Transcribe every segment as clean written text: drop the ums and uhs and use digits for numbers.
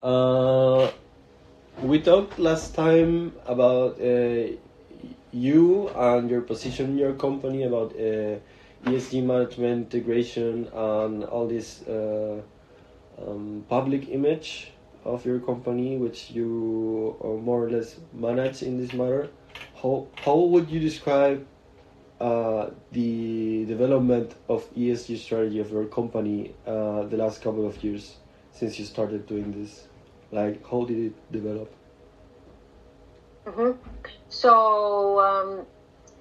Uh, we talked last time about you and your position in your company about ESG management, integration, and all this public image of your company, which you more or less manage in this matter. How would you describe the development of ESG strategy of your company the last couple of years since you started doing this? Like, how did it develop? So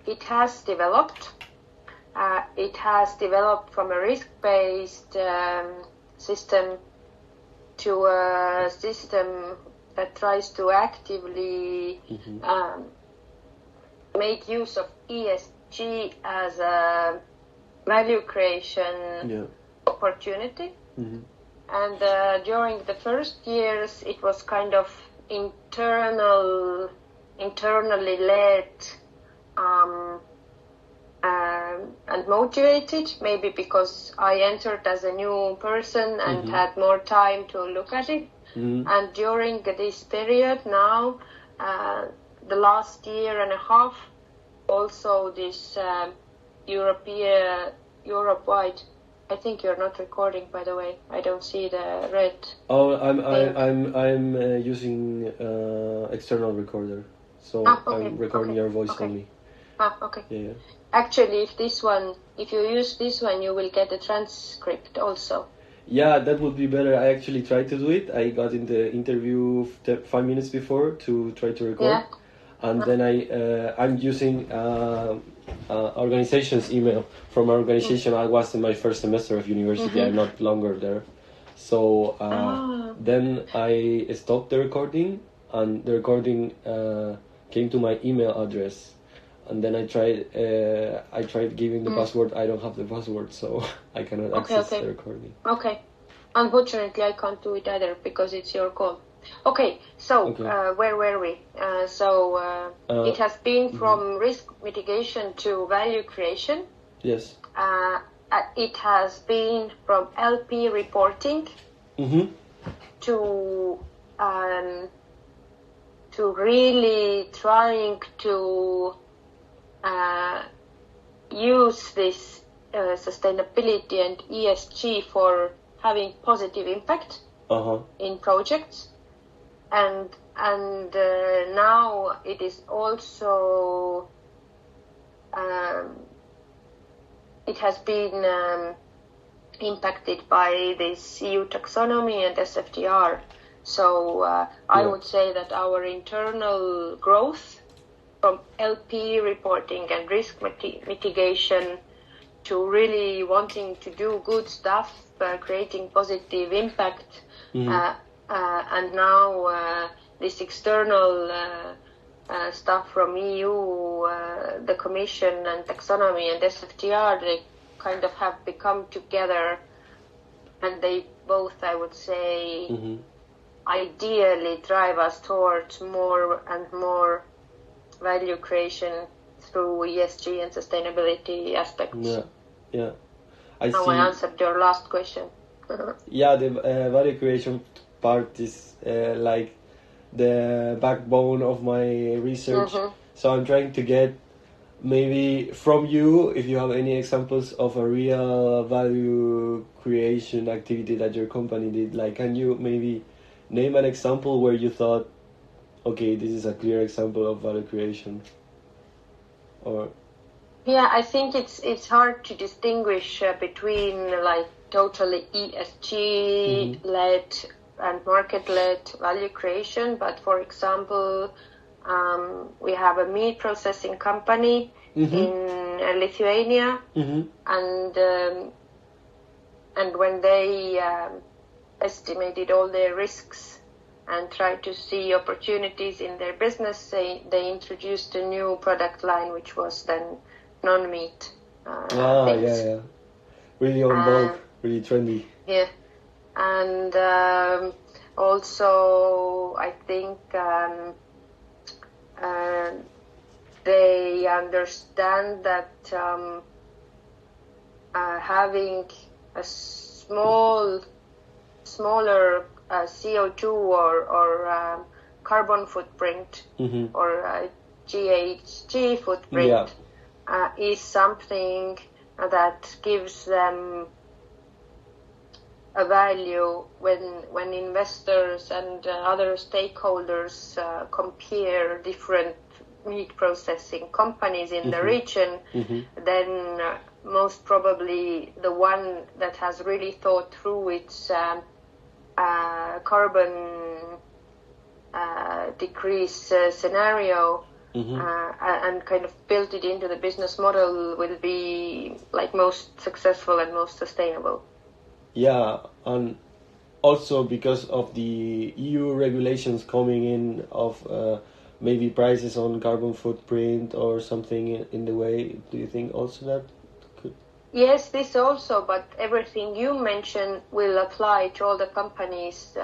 it has developed. It has developed from a risk-based system to a system that tries to actively make use of ESG as a value creation opportunity. And during the first years, it was kind of internally led and motivated, maybe because I entered as a new person and had more time to look at it. And during this period now, the last year and a half, also this Europe-wide. I think you're not recording, by the way. I don't see the red. Oh, I'm using external recorder, so okay, I'm recording your voice only. Okay. Yeah. Actually, if you use this one, you will get a transcript also. Yeah, that would be better. I actually tried to do it. I got in the interview 5 minutes before to try to record, and then I'm using organization's email from our organization. I was in my first semester of university. I'm not longer there, so then I stopped the recording, and the recording came to my email address. And then I tried giving the password. I don't have the password, so I cannot access the recording. Okay. Unfortunately, I can't do it either because it's your call. Okay, so where were we? It has been from risk mitigation to value creation. Yes. It has been from LP reporting to really trying to use this sustainability and ESG for having positive impact in projects, and now it is also it has been impacted by this EU taxonomy and SFDR. So I would say that our internal growth from LP reporting and risk mitigation to really wanting to do good stuff, creating positive impact, and now this external stuff from EU, the Commission and taxonomy and SFTR, they kind of have become together, and they both, I would say, ideally drive us towards more and more value creation through ESG and sustainability aspects. Yeah. I answered your last question. Yeah, the value creation part is like the backbone of my research. So I'm trying to get maybe from you, if you have any examples of a real value creation activity that your company did. Like, can you maybe name an example where you thought, okay, this is a clear example of value creation? Or yeah, I think it's hard to distinguish between like totally ESG led and market led value creation. But for example, we have a meat processing company in Lithuania, and when they estimated all their risks and tried to see opportunities in their business, they introduced a new product line, which was then non-meat things. Yeah. Really on vogue, really trendy. Yeah. And also, I think they understand that having a smaller CO2 or carbon footprint or GHG footprint is something that gives them a value when investors and other stakeholders compare different meat processing companies in the region, then most probably the one that has really thought through its carbon decrease scenario and kind of built it into the business model will be like most successful and most sustainable. Yeah, and also because of the EU regulations coming in of maybe prices on carbon footprint or something in the way, do you think also that could? Yes, this also, but everything you mentioned will apply to all the companies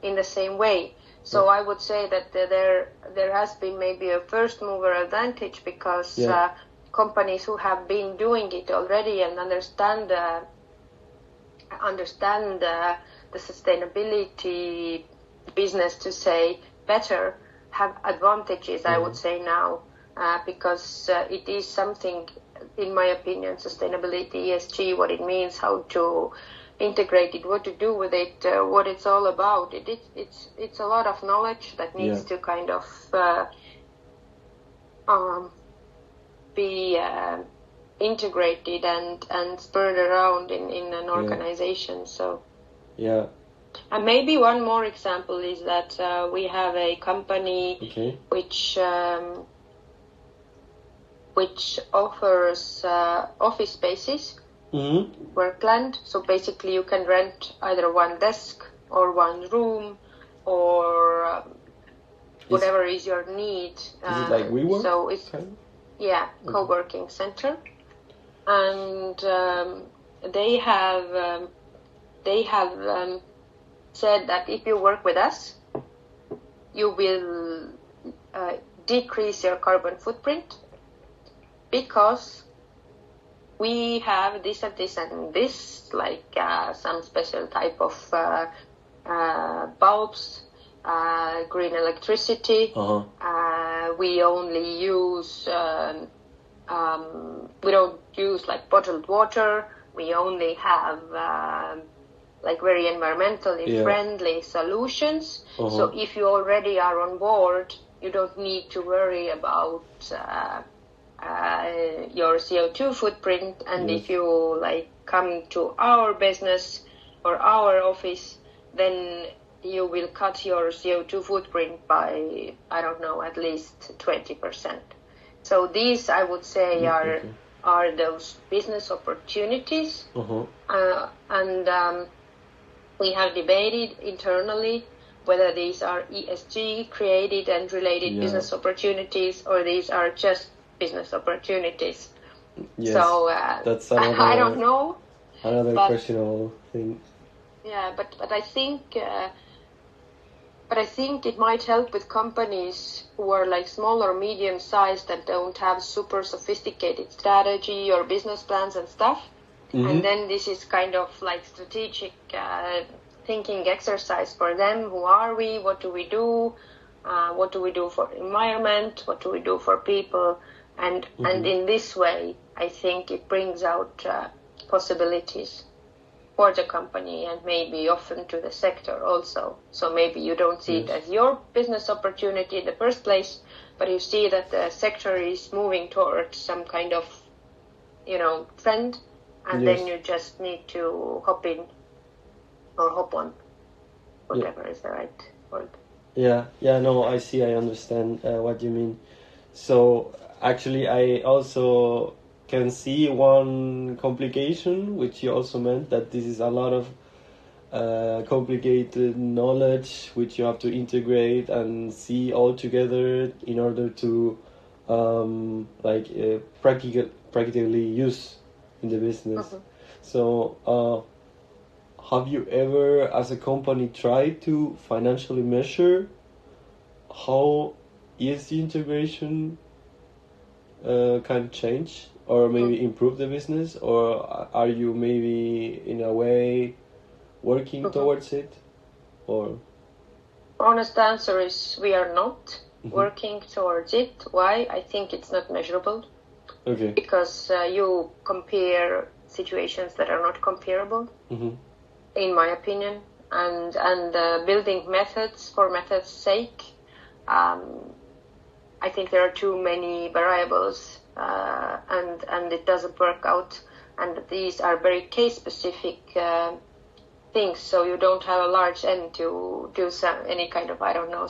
in the same way. So I would say that there has been maybe a first mover advantage because companies who have been doing it already and understand the sustainability business, to say better, have advantages, I would say now, because it is something, in my opinion, sustainability, ESG, what it means, how to integrate it, what to do with it, what it's all about. It's a lot of knowledge that needs to kind of be integrated and spread around in an organization. So and maybe one more example is that we have a company which offers office spaces, workland. So basically you can rent either one desk or one room or whatever is your need. Is it like WeWork? So it's co-working center. And they have said that if you work with us, you will decrease your carbon footprint because we have this and this and this, like some special type of bulbs, green electricity. We only use we don't use like bottled water. We only have like very environmentally friendly solutions. So if you already are on board, you don't need to worry about your CO2 footprint. And if you like come to our business or our office, then you will cut your CO2 footprint by, I don't know, at least 20%. So these, I would say, are those business opportunities. And we have debated internally whether these are ESG created and related business opportunities or these are just business opportunities. So that's another, I don't know. Another questionable thing. Yeah, but I think it might help with companies who are like small or medium sized and don't have super sophisticated strategy or business plans and stuff. And then this is kind of like strategic thinking exercise for them. Who are we? What do we do? What do we do for environment? What do we do for people? And in this way, I think it brings out possibilities for the company and maybe often to the sector also. So maybe you don't see it as your business opportunity in the first place, but you see that the sector is moving towards some kind of, trend, and then you just need to hop in or hop on, whatever is the right word. No, I see, I understand what you mean. So actually I also can see one complication, which you also meant, that this is a lot of complicated knowledge which you have to integrate and see all together in order to practically use in the business. So have you ever, as a company, tried to financially measure how ESG integration can change or maybe improve the business, or are you maybe in a way working towards it? or? Honest answer is we are not working towards it. Why? I think it's not measurable. Okay. Because you compare situations that are not comparable, in my opinion, and building methods for methods' sake. I think there are too many variables, and it doesn't work out. And these are very case-specific things, so you don't have a large N to do any kind of,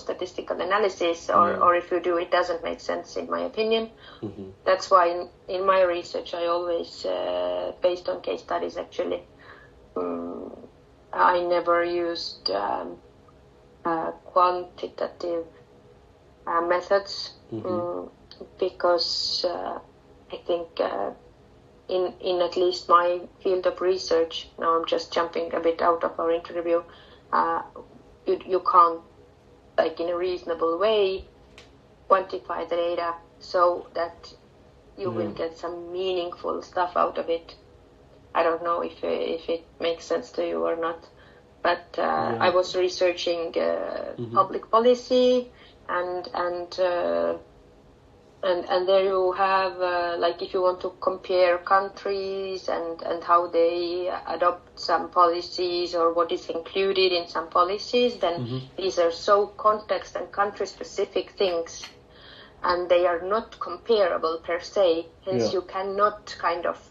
statistical analysis, or if you do, it doesn't make sense, in my opinion. That's why in my research I always, based on case studies actually, I never used quantitative methods, because I think in at least my field of research, now I'm just jumping a bit out of our interview, you can't, like in a reasonable way, quantify the data so that you will get some meaningful stuff out of it. I don't know if it makes sense to you or not, but I was researching public policy, and there you have, like if you want to compare countries and how they adopt some policies or what is included in some policies, then these are so context and country specific things, and they are not comparable per se. Hence you cannot kind of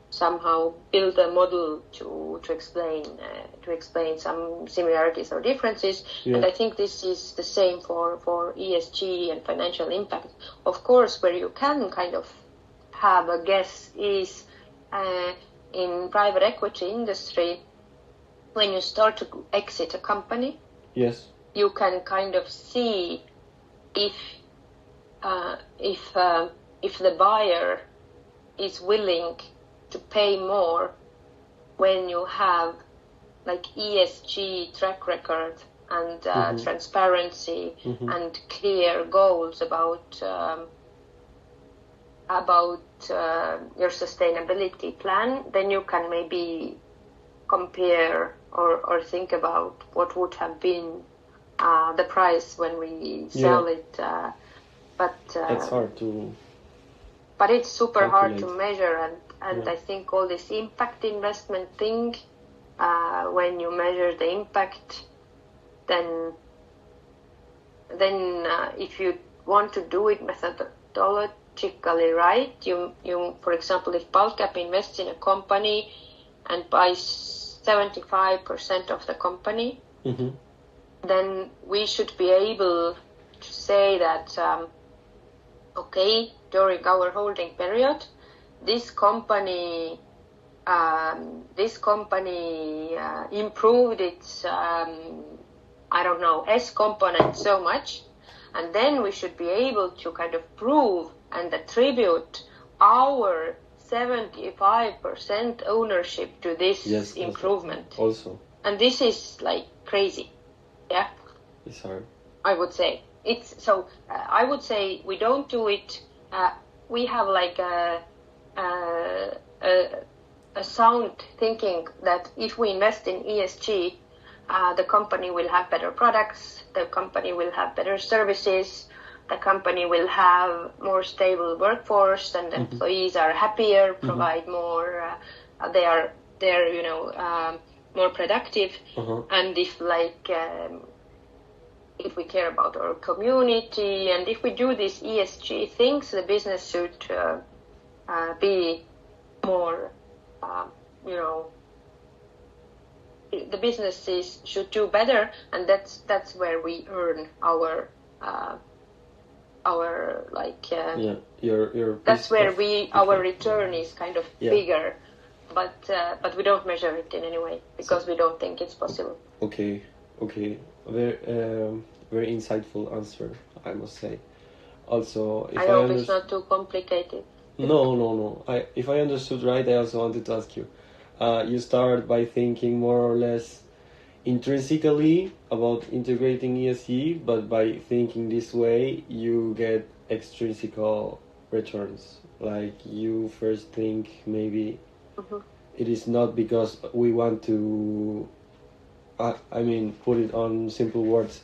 somehow build a model to explain some similarities or differences. And I think this is the same for ESG and financial impact. Of course, where you can kind of have a guess is in private equity industry, when you start to exit a company, you can kind of see if the buyer is willing to pay more when you have like ESG track record and transparency and clear goals about your sustainability plan. Then you can maybe compare or think about what would have been the price when we sell it. But it's hard to. But it's super calculate. hard to measure, and I think all this impact investment thing, when you measure the impact, then if you want to do it methodologically right, you for example, if BaltCap invests in a company and buys 75% of the company, then we should be able to say that, okay, during our holding period, this company improved its, S component so much, and then we should be able to kind of prove and attribute our 75% ownership to this improvement. Also. And this is like crazy. Yeah. It's hard. I would say. I would say we don't do it. We have like a sound thinking that if we invest in ESG, the company will have better products, the company will have better services, the company will have more stable workforce, and employees are happier, provide more, they're more productive. And if we care about our community, and if we do these ESG things, the business should be more, the businesses should do better, and that's where we earn our your that's where our return is kind of bigger, but we don't measure it in any way because we don't think it's possible. Okay. Very insightful answer, I must say. Also, if I hope it's not too complicated. No. If I understood right, I also wanted to ask you. You start by thinking more or less intrinsically about integrating ESG, but by thinking this way, you get extrinsic returns. Like you first think maybe it is not because we want to. I mean, put it on simple words.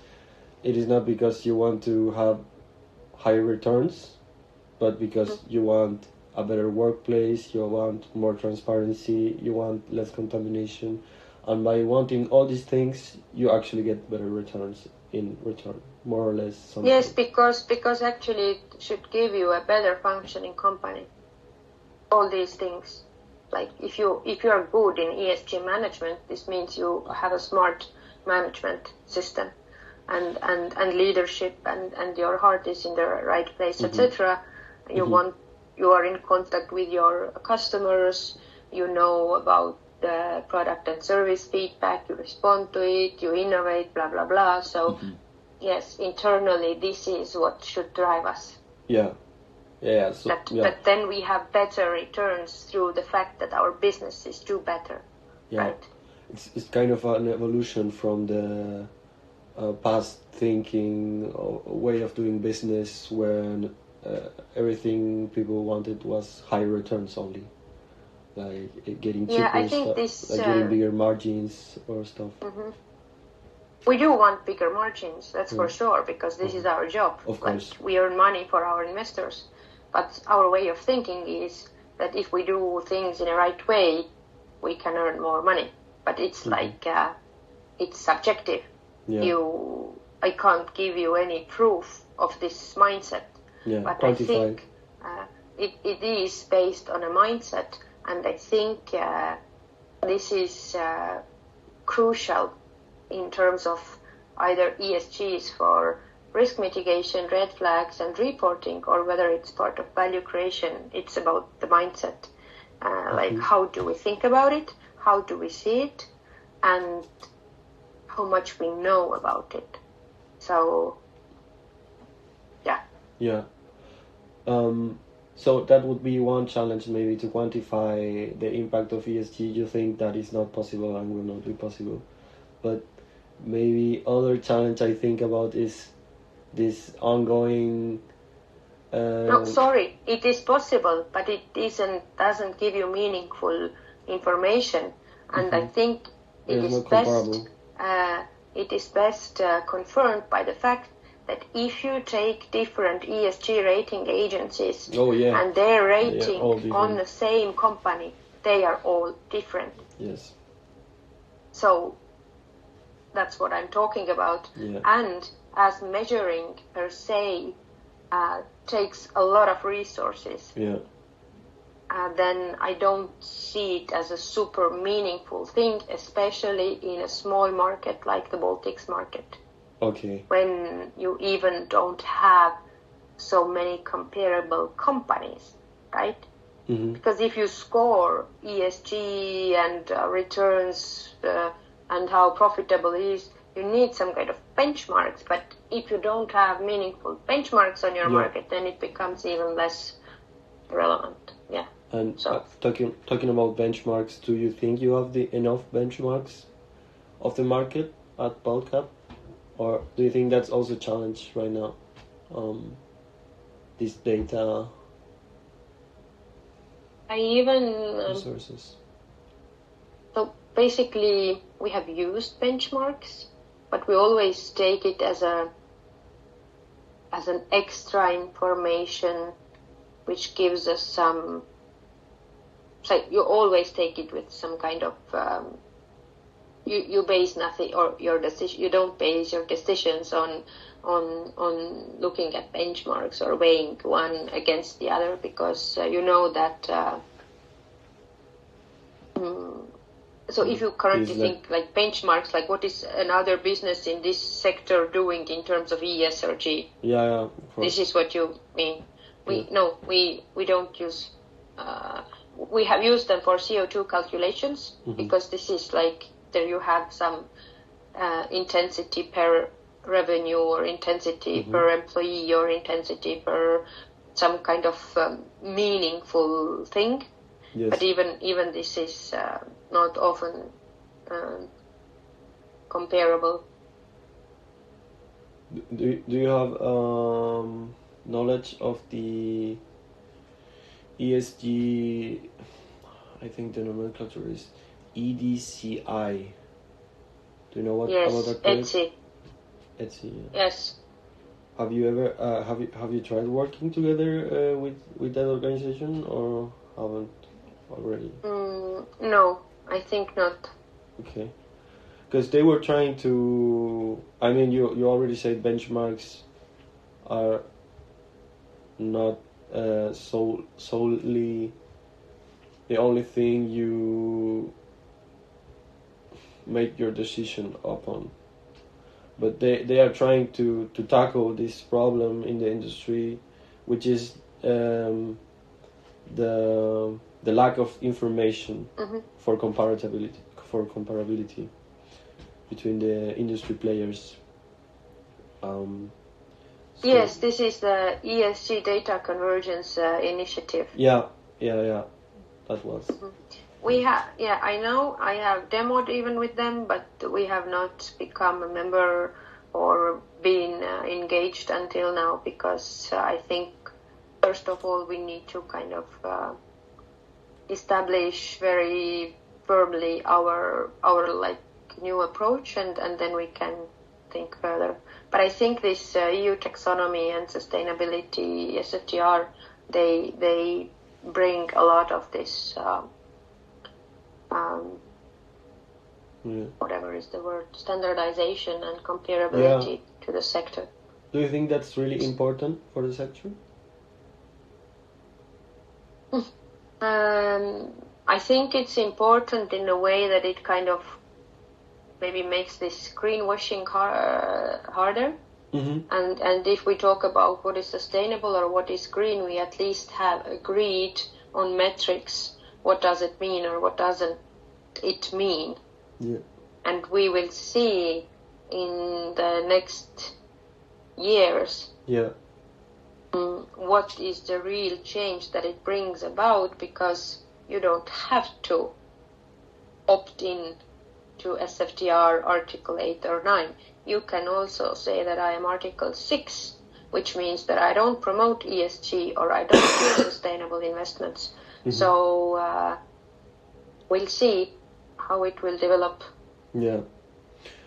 It is not because you want to have higher returns, but because you want a better workplace, you want more transparency, you want less contamination, and by wanting all these things, you actually get better returns in return, more or less. Something. Yes, because actually it should give you a better functioning company. All these things, like if you are good in ESG management, this means you have a smart management system, and leadership, and your heart is in the right place, etc. You are in contact with your customers, you know about the product and service feedback, you respond to it, you innovate, blah blah blah. So yes, internally this is what should drive us. Yeah. But then we have better returns through the fact that our businesses do better. Yeah. Right? It's kind of an evolution from the past thinking way of doing business when everything people wanted was high returns only, like getting cheaper I think stuff, this, like getting bigger margins or stuff. We do want bigger margins, that's for sure, because this is our job. Of course. Like, we earn money for our investors. But our way of thinking is that if we do things in the right way, we can earn more money. But it's like, it's subjective. Yeah. I can't give you any proof of this mindset. Yeah, but quantify. I think it is based on a mindset, and I think this is crucial in terms of either ESGs for risk mitigation, red flags, and reporting, or whether it's part of value creation. It's about the mindset. Like, how do we think about it? How do we see it? And how much we know about it. So, yeah. Yeah. So that would be one challenge, maybe, to quantify the impact of ESG. You think that is not possible and will not be possible. But maybe other challenge I think about is this ongoing... No, sorry, it is possible, but it doesn't give you meaningful information. And I think it is best confirmed by the fact that if you take different ESG rating agencies and their rating on the same company, they are all different. Yes. So that's what I'm talking about. Yeah. And as measuring per se takes a lot of resources, then I don't see it as a super meaningful thing, especially in a small market like the Baltics market. Okay. When you even don't have so many comparable companies, right? Because if you score ESG and returns and how profitable it is, you need some kind of benchmarks. But if you don't have meaningful benchmarks on your market, then it becomes even less relevant. Yeah. And talking about benchmarks, do you think you have enough benchmarks of the market at Baltcap? Or do you think that's also a challenge right now? This data resources. So basically, we have used benchmarks, but we always take it as an extra information, which gives us some. So you always take it with some kind of. You base nothing or your decision. You don't base your decisions on looking at benchmarks or weighing one against the other, because you know that. So if you currently think like benchmarks, like what is another business in this sector doing in terms of ES or G? Yeah. This is what you mean. We don't use. We have used them for CO2 calculations because this is like. There you have some intensity per revenue or intensity per employee or intensity per some kind of meaningful thing. Yes. But even this is not often comparable. Do you have knowledge of the ESG I think the nomenclature is EDCI. Do you know what yes, about that? Etsy. Etsy. Yeah. Yes. Have you ever have you tried working together with that organization, or haven't already? No, I think not. Okay, because they were trying to. I mean, you already said benchmarks are not solely the only thing you make your decision upon. But they are trying to tackle this problem in the industry, which is the lack of information for comparability between the industry players. Yes, this is the ESG data convergence initiative. Yeah, that was. We have, I know, I have demoed even with them, but we have not become a member or been engaged until now, because I think, first of all, we need to kind of establish very firmly our like new approach, and then we can think further. But I think this EU taxonomy and sustainability, SFTR, they bring a lot of this. Whatever is the word, standardization and comparability to the sector. Do you think that's really important for the sector? I think it's important in a way that it kind of maybe makes this greenwashing harder. And if we talk about what is sustainable or what is green, we at least have agreed on metrics. What does it mean or what doesn't it mean? Yeah. And we will see in the next years what is the real change that it brings about, because you don't have to opt in to SFTR Article 8 or 9. You can also say that I am Article 6, which means that I don't promote ESG or I don't do sustainable investments. So we'll see how it will develop. Yeah.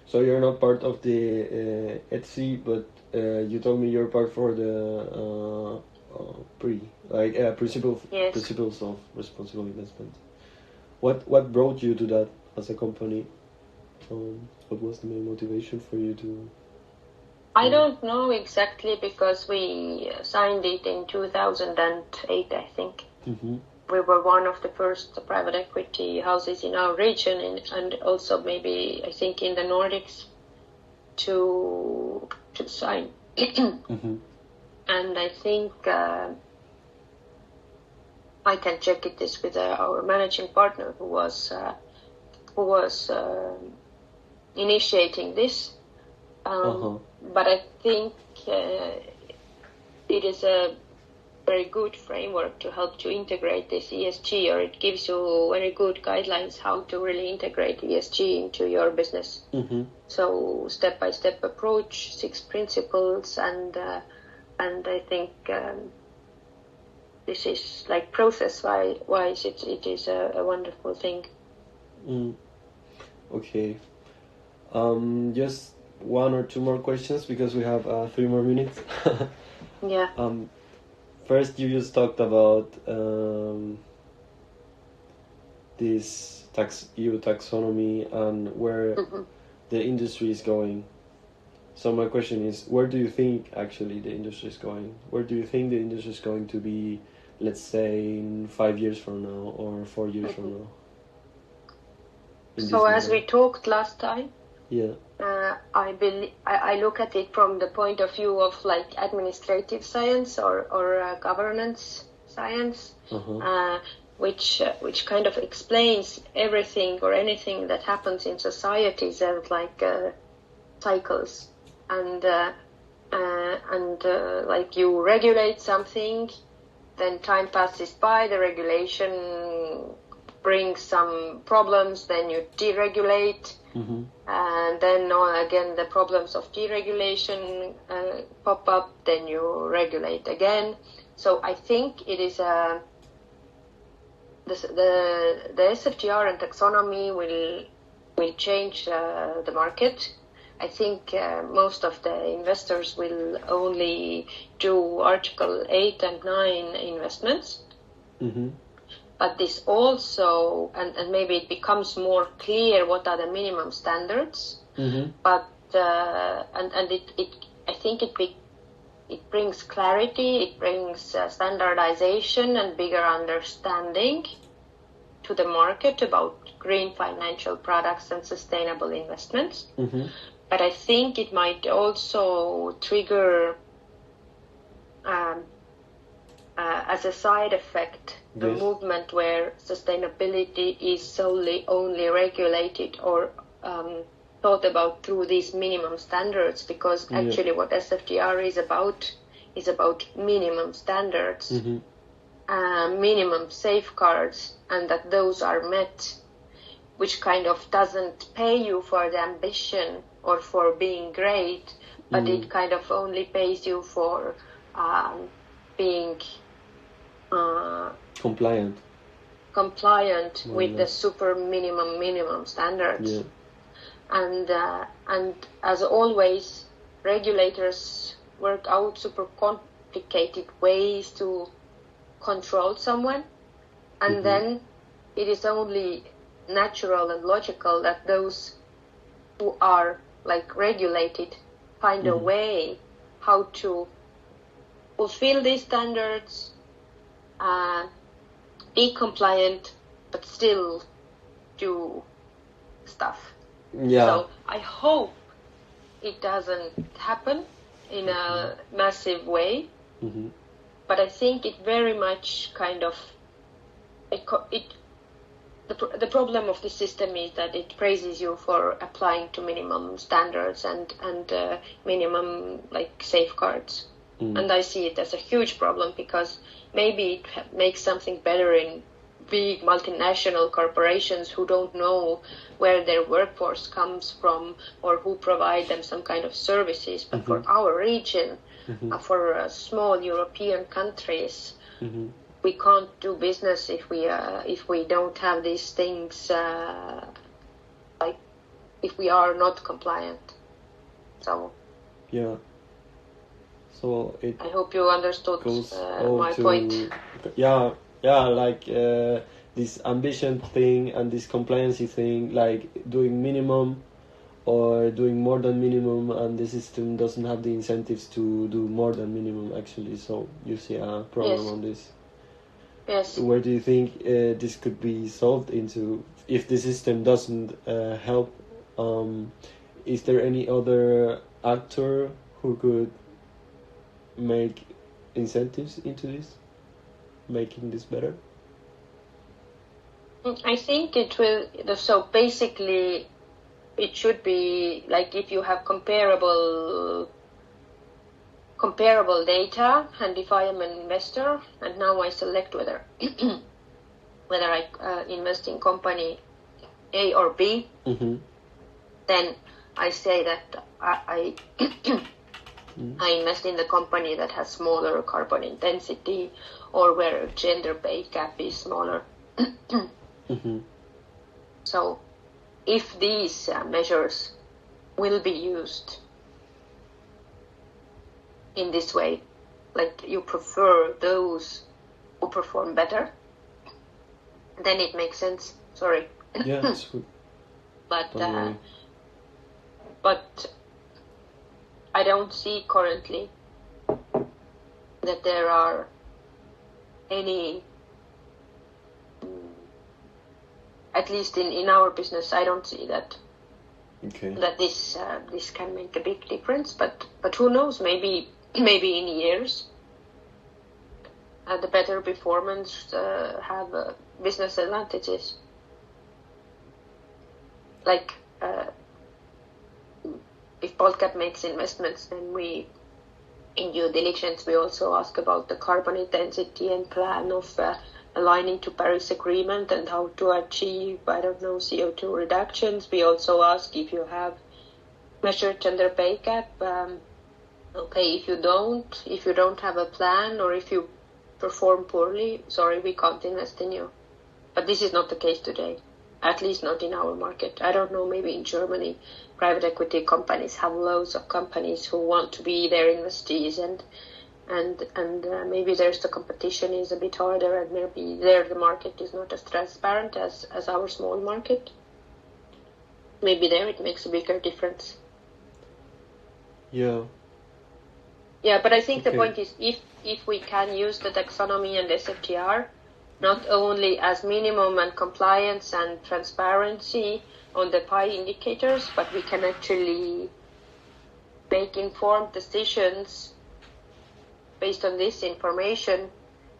So you're not part of the Etsy, but you told me you're part for the principles of responsible investment. What brought you to that as a company? What was the main motivation for you to? I don't know exactly, because we signed it in 2008, I think. We were one of the first private equity houses in our region, and also maybe, I think, in the Nordics to sign. And I think I can check this with our managing partner who was initiating this. But I think it is a very good framework to help to integrate this ESG, or it gives you very good guidelines how to really integrate ESG into your business. So step-by-step approach, 6 principles, and I think this is like process-wise, it is a wonderful thing. Okay. Just 1 or 2 more questions, because we have 3 more minutes. Yeah. First, you just talked about this EU taxonomy and where the industry is going. So my question is, where do you think actually the industry is going? Where do you think the industry is going to be, let's say, in 5 years from now or 4 years from now? So as we talked last time, I look at it from the point of view of like administrative science or governance science, which kind of explains everything or anything that happens in societies as like cycles, and like you regulate something, then time passes by, the regulation brings some problems, then you deregulate. And then again the problems of deregulation pop up, then you regulate again. So I think it is the SFTR and taxonomy will change the market. I think most of the investors will only do Article 8 and 9 investments. Mm-hmm. But this also, and maybe it becomes more clear what are the minimum standards. Mm-hmm. But I think it brings clarity, it brings standardization and bigger understanding to the market about green financial products and sustainable investments. Mm-hmm. But I think it might also trigger, as a side effect, a movement where sustainability is solely only regulated or thought about through these minimum standards, because actually what SFTR is about minimum standards, minimum safeguards, and that those are met, which kind of doesn't pay you for the ambition or for being great, but it kind of only pays you for being compliant with the super minimum standards. Yeah. And as always, regulators work out super complicated ways to control someone, and then it is only natural and logical that those who are like regulated find a way how to fulfill these standards, be compliant, but still do stuff. Yeah. So I hope it doesn't happen in a massive way, but I think it very much kind of the problem of the system is that it praises you for applying to minimum standards and minimum like safeguards. And I see it as a huge problem, because maybe it makes something better in big multinational corporations who don't know where their workforce comes from or who provide them some kind of services. But for our region, for small European countries, we can't do business if we don't have these things, like if we are not compliant. So yeah. So I hope you understood my point. Yeah, like this ambition thing and this compliancy thing, like doing minimum or doing more than minimum, and the system doesn't have the incentives to do more than minimum actually. So you see a problem on this. Yes. Where do you think this could be solved into if the system doesn't help? Is there any other actor who could make incentives into this, making this better? I think it will. So basically, it should be like if you have comparable data, and if I am an investor and now I select whether I invest in company A or B, then I say that I invest in the company that has smaller carbon intensity or where gender pay gap is smaller. So if these measures will be used in this way, like you prefer those who perform better, then it makes sense. Sorry. Yeah, it's good. But I don't see currently that there are any, at least in our business, I don't see that. Okay. That this can make a big difference, but who knows? Maybe in years, the better performance have business advantages. Like if Baltcap makes investments, then we, in due diligence, we also ask about the carbon intensity and plan of aligning to Paris Agreement and how to achieve, I don't know, CO2 reductions. We also ask if you have measured gender pay gap. Okay, if you don't have a plan, or if you perform poorly, sorry, we can't invest in you. But this is not the case today, at least not in our market. I don't know, maybe in Germany, private equity companies have loads of companies who want to be their investees, and maybe there's the competition is a bit harder, and maybe there the market is not as transparent as our small market. Maybe there it makes a bigger difference. Yeah. Yeah, but I think the point is if we can use the taxonomy and SFTR not only as minimum and compliance and transparency on the PI indicators, but we can actually make informed decisions based on this information,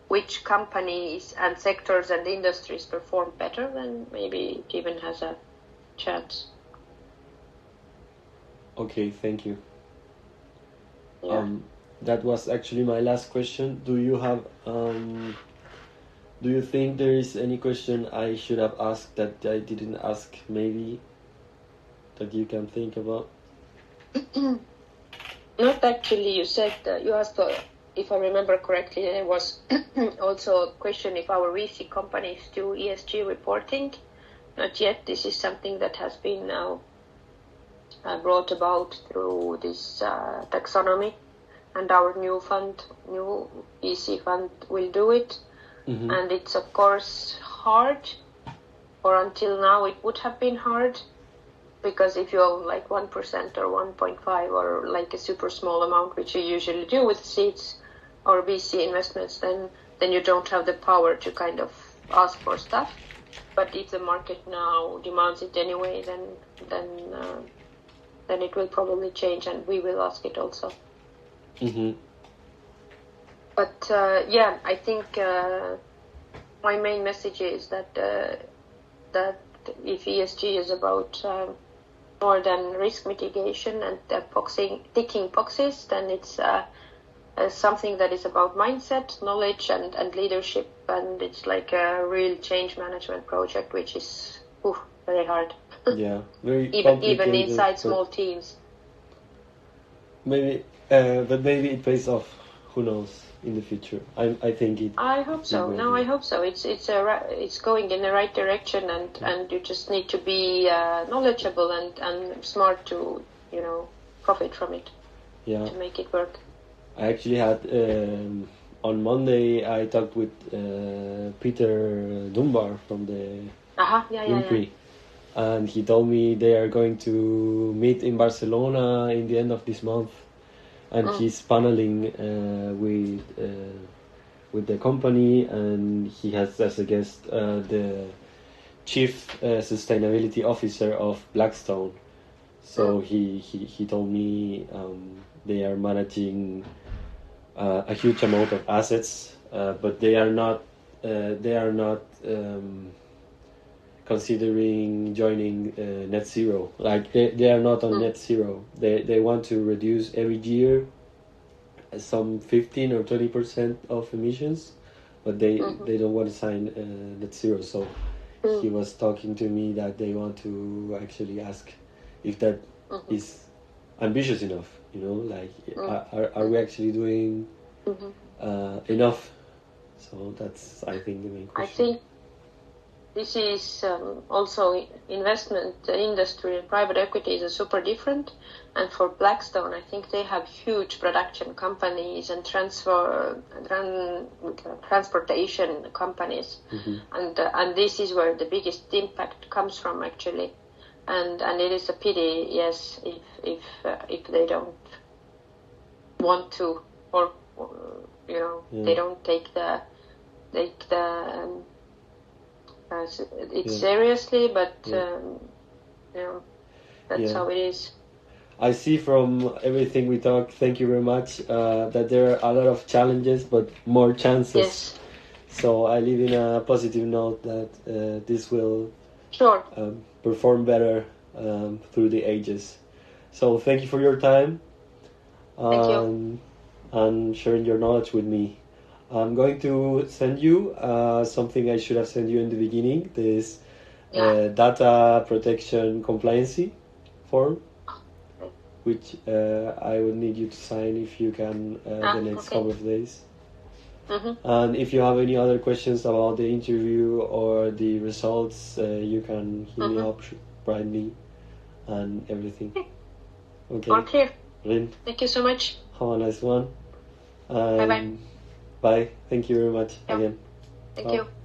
which companies and sectors and industries perform better, then maybe it even has a chance. Okay, thank you. Yeah. That was actually my last question. Do you have do you think there is any question I should have asked that I didn't ask, maybe, that you can think about? Not actually. You said you asked, if I remember correctly, there was also a question if our VC companies do ESG reporting. Not yet. This is something that has been now brought about through this taxonomy, and our new VC fund will do it. Mm-hmm. And it's of course hard, or until now it would have been hard, because if you own like 1% or 1.5 or like a super small amount, which you usually do with seeds or VC investments, then you don't have the power to kind of ask for stuff. But if the market now demands it anyway, then it will probably change, and we will ask it also. Mm-hmm. But yeah, I think my main message is that if ESG is about more than risk mitigation and ticking boxes, then it's something that is about mindset, knowledge, and leadership, and it's like a real change management project, which is very hard. Yeah, very even inside small teams. Maybe, but maybe it pays off. Who knows? In the future, I think it. I hope so. No, I hope so. It's going in the right direction, and you just need to be knowledgeable and smart to profit from it. Yeah. To make it work. I actually had on Monday I talked with Peter Dunbar from the IMPRI, and he told me they are going to meet in Barcelona in the end of this month. And he's paneling with the company, and he has as a guest the chief sustainability officer of Blackstone. So he told me they are managing a huge amount of assets, but they are not considering joining net zero. Like they are not on net zero. They want to reduce every year some 15 or 20% of emissions, but they don't want to sign net zero. So he was talking to me that they want to actually ask if that is ambitious enough. Like are we actually doing enough? So that's, I think, the main question. I think this is also investment industry and private equity is super different. And for Blackstone, I think they have huge production companies and transportation companies, and this is where the biggest impact comes from actually. And it is a pity, yes, if they don't want to, or they don't take the seriously, but that's how it is. I see from everything we talk, thank you very much, that there are a lot of challenges, but more chances. Yes. So I leave in a positive note that this will Sure. Perform better through the ages. So thank you for your time. Thank you. And sharing your knowledge with me. I'm going to send you something I should have sent you in the beginning, this data protection compliancy form, which I would need you to sign if you can the next couple of days. And if you have any other questions about the interview or the results, you can hit me up, write me, and everything. Okay. Okay. Rin, Thank you so much. have a nice one. Bye-bye. Bye. Thank you very much again. Thank Ciao. you.